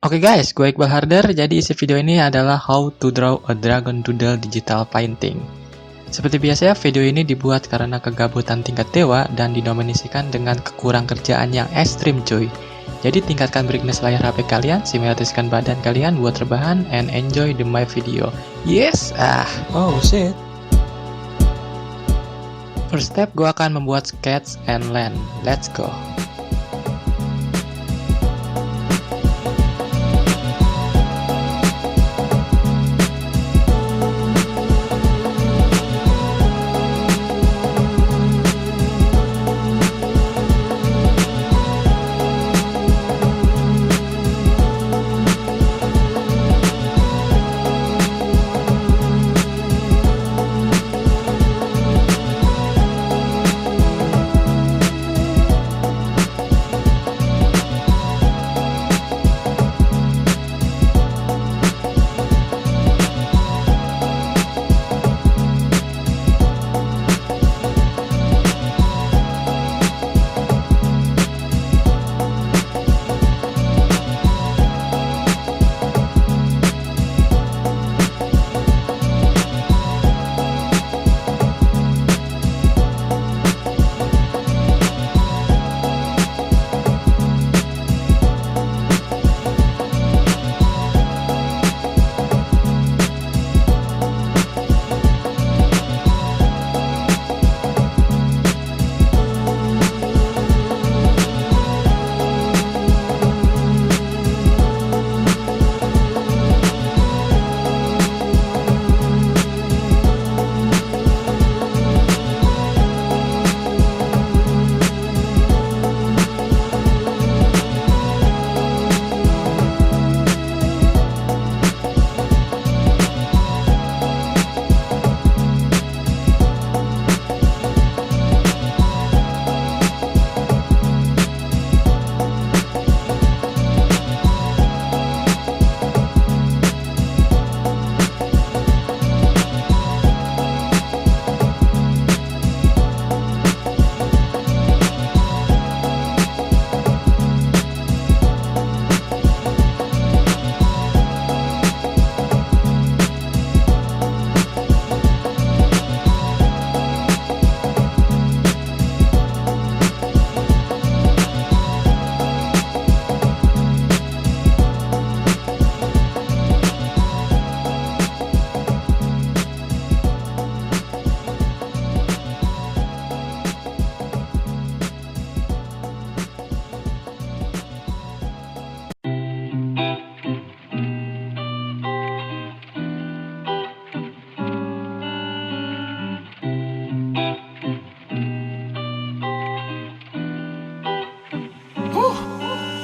Oke guys, gue Iqbal Harder. Jadi isi video ini adalah how to draw a dragon doodle digital painting. Seperti biasa, video ini dibuat karena kegabutan tingkat dewa dan dinominasikan dengan kekurang kerjaan yang ekstrim cuy. Jadi tingkatkan brightness layar HP kalian, simetriskan badan kalian buat rebahan, and enjoy the my video. Yes! Oh shit! First step, gue akan membuat sketch and land. Let's go!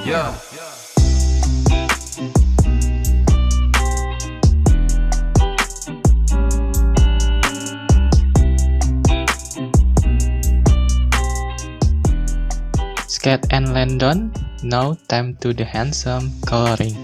Yeah. Sketch and land done. Now time to the handsome coloring.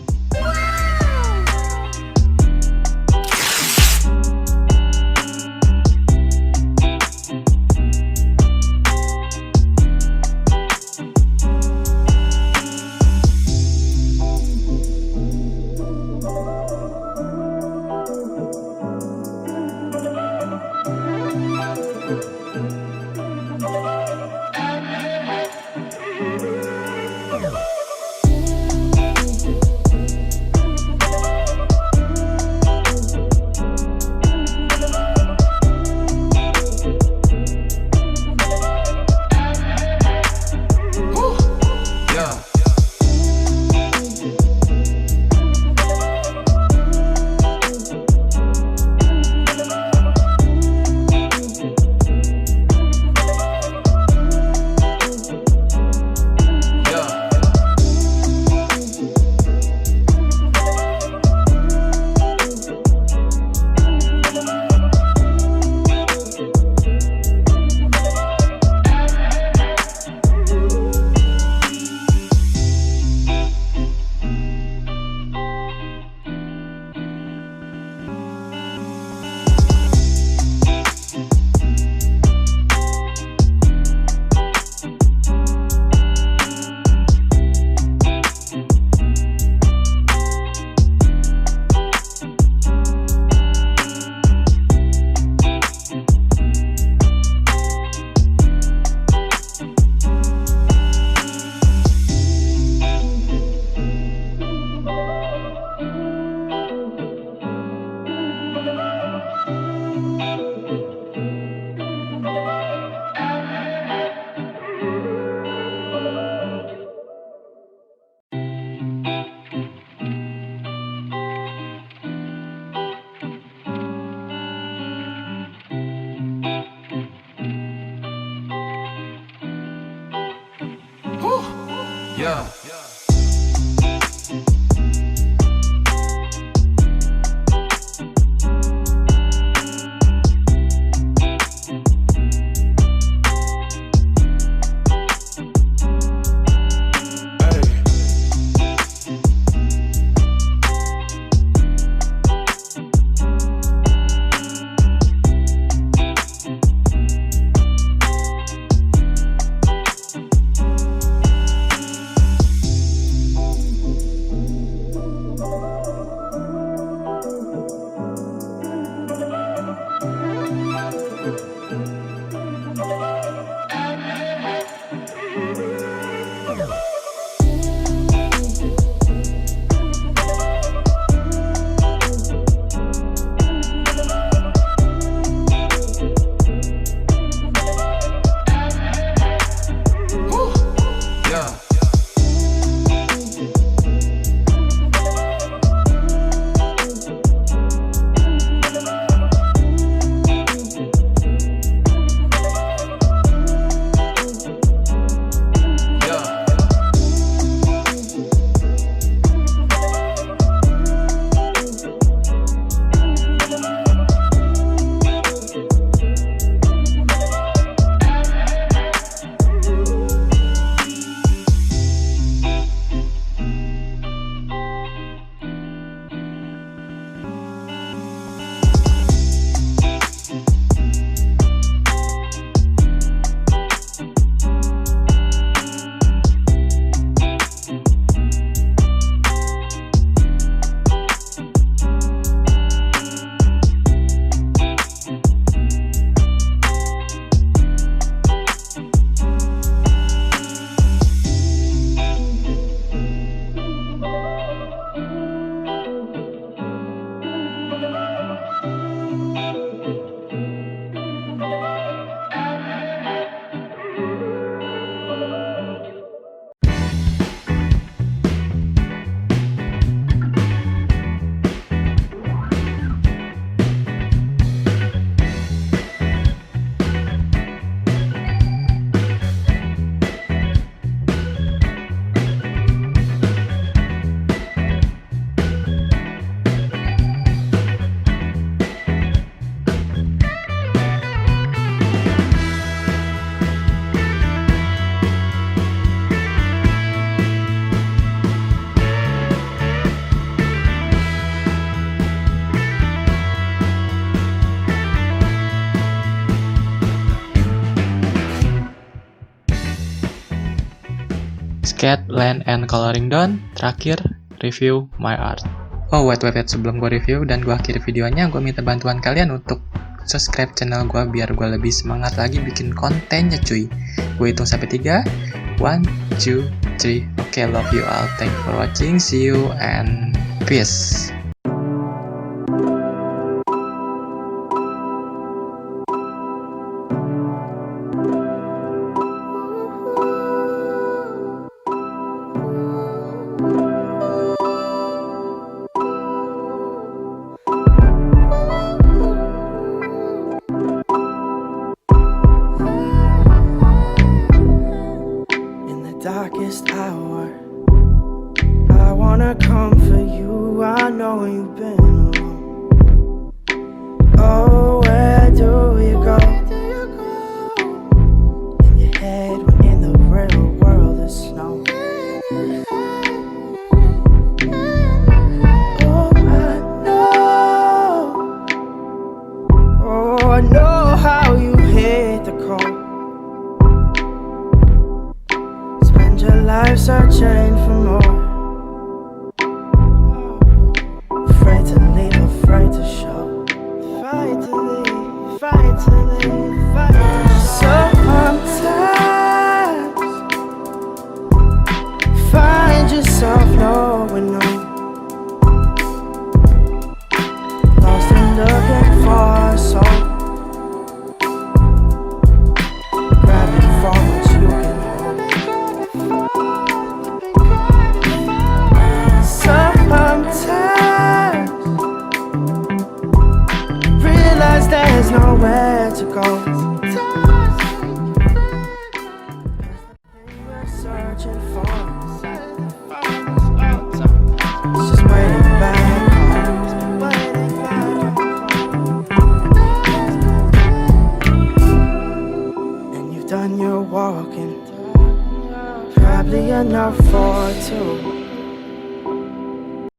Sketch, Line, and Coloring done. Terakhir, review my art. Oh, wait, sebelum gue review dan gue akhiri videonya, gue minta bantuan kalian untuk subscribe channel gue biar gue lebih semangat lagi bikin kontennya cuy. Gue hitung sampai 3. 1, 2, 3. Okay, love you all. Thank you for watching. See you and peace. Darkest hour, I wanna comfort you. I know you've been alone. Oh, where do you go? In your head when in the real world is snow. Oh, I know how you hit the cold. Your life searching for more. Afraid to leave, afraid to show. Fight to leave, fight to leave, fight to leave. Sometimes find yourself knowing no. Lost and looking for a soul. Grabbing for what you can hold. done your walking, probably enough for two.